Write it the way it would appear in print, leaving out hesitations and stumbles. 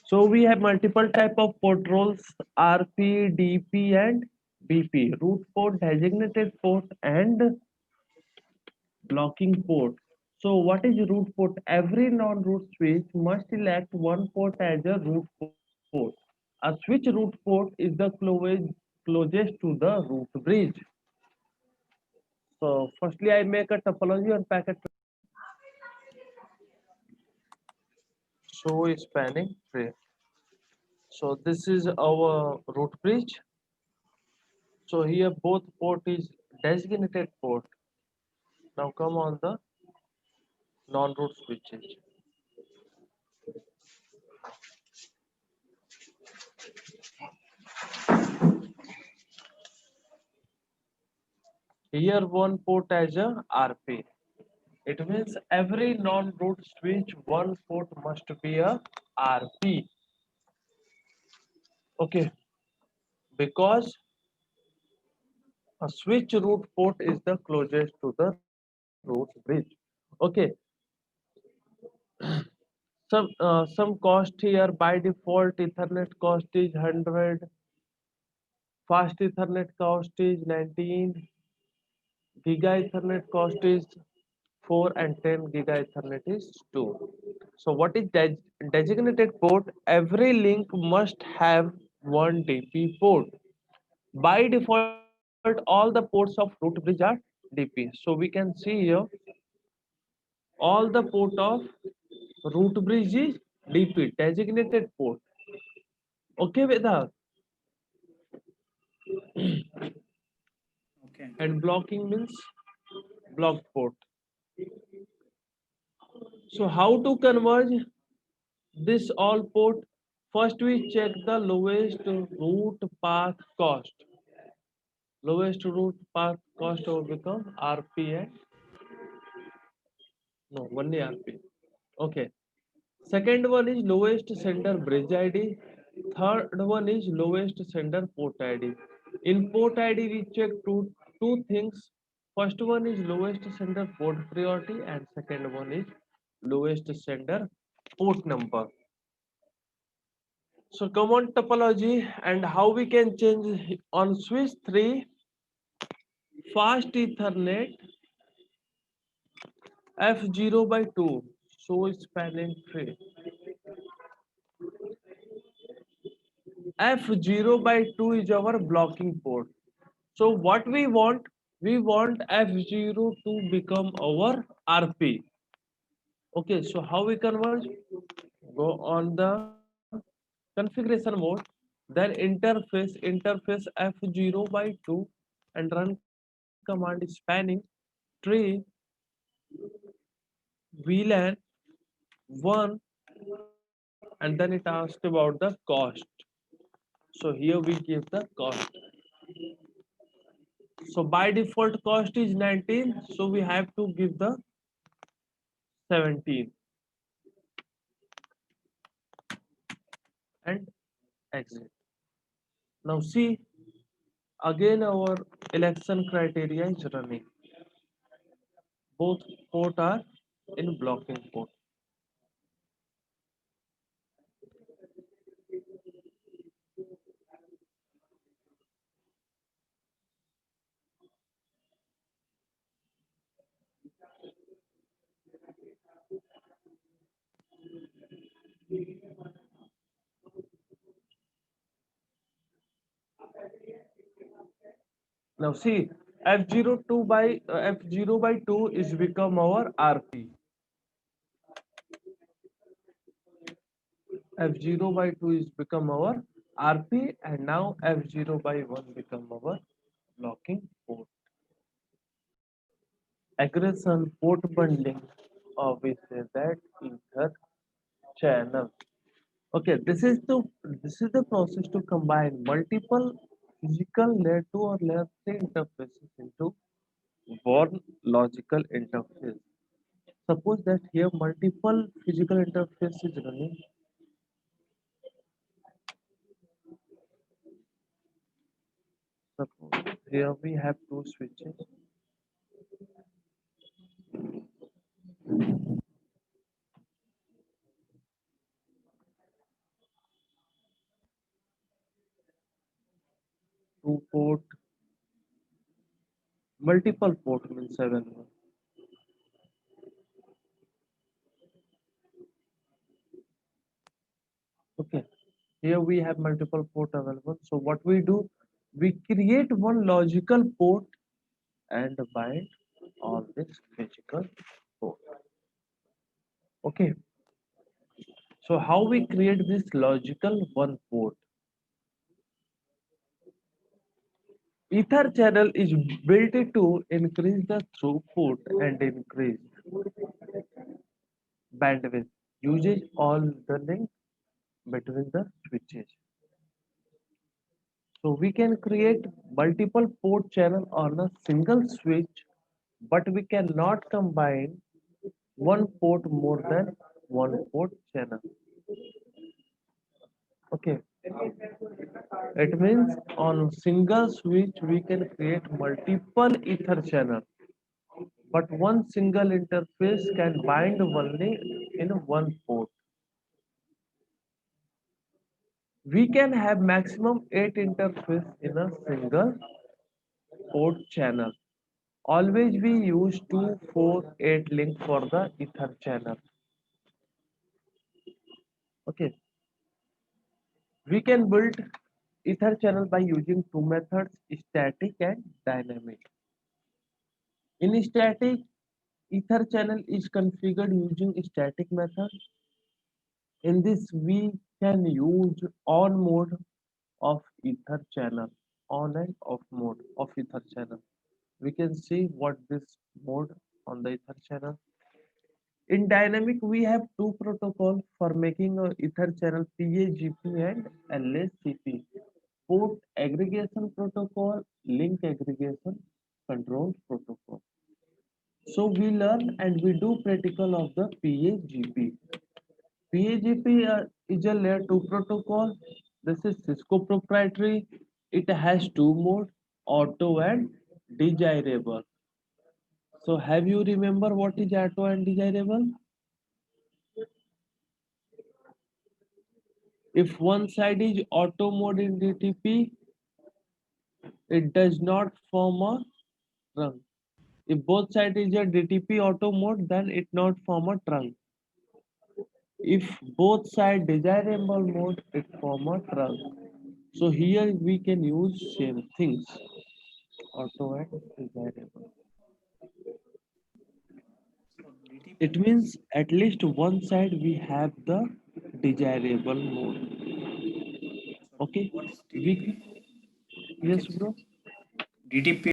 So we have multiple type of port roles: RP, DP, and BP. Root port, designated port, and blocking port. So what is root port? Every non-root switch must select one port as a root port. A switch root port is the closest to the root bridge. So firstly, I make a topology on packet. So spanning tree. So this is our root bridge. So here both port is designated port. Now come on the non-root switches. Here one port as a RP. It means every non-root switch one port must be a RP. Okay, because a switch root port is the closest to the root bridge. Okay, some cost here by default Ethernet cost is 100, fast Ethernet cost is 19, Giga Ethernet cost is 4, and 10 Giga Ethernet is 2. So what is designated port? Every link must have one DP port. By default, all the ports of root bridge are DP. So we can see here all the port of root bridge is DP, designated port. Okay, Vedha? Okay. And blocking means blocked port. So how to converge this all port? First we check the lowest root path cost. Lowest root path cost will become RP and no only RP. Okay. Second one is lowest sender bridge ID. Third one is lowest sender port ID. In port ID we check two things. First one is lowest sender port priority, and second one is lowest sender port number. So come on topology and how we can change on switch 3 fast Ethernet F0 by 2. So spanning tree. F0 by 2 is our blocking port. So what we want F0 to become our RP. Okay, so how we converge? Go on the configuration mode, then interface F0 by 2 and run command spanning tree VLAN 1, and then it asked about the cost. So here we give the cost. So by default cost is 19, so we have to give the 17 and exit. Now see, again our election criteria is running. Both port are in blocking port. Now see, F0 by 2 is become our RP. F0 by 2 is become our RP, and now F0 by 1 become our blocking port. Aggression port bundling, or we say that ether channel. Okay, this is the process to combine multiple physical layer 2 or layer 3 interfaces into one logical interface. Suppose that here multiple physical interface is running. Suppose Here we have two switches. Two port, multiple port means 7. Okay, here we have multiple port available. So what we do, we create one logical port and bind all this physical port. Okay, so how we create this logical one port? Ether channel is built to increase the throughput and increase bandwidth usage all the link between the switches. So we can create multiple port channel on a single switch, but we cannot combine one port more than one port channel. Okay, it means on single switch we can create multiple ether channel, but one single interface can bind only in one port. We can have maximum 8 interface in a single port channel. Always we use 2, 4, 8 link for the ether channel. Okay, we can build ether channel by using two methods, static and dynamic. In static, ether channel is configured using static method. In this, we can use on mode of ether channel, on and off mode of ether channel. We can see what this mode on the ether channel. In dynamic, we have two protocols for making a ether channel, PAGP and LACP. Port aggregation protocol, link aggregation control protocol. So we learn and we do practical of the PAGP. PAGP is a layer 2 protocol. This is Cisco proprietary. It has two modes, auto and desirable. So have you remember what is auto and desirable? If one side is auto mode in DTP, it does not form a trunk. If both sides is a DTP auto mode, then it not form a trunk. If both side desirable mode, it form a trunk. So here we can use same things, auto and desirable. It means at least one side we have the desirable mode. Okay, What is we DTP? We yes can bro. say DTP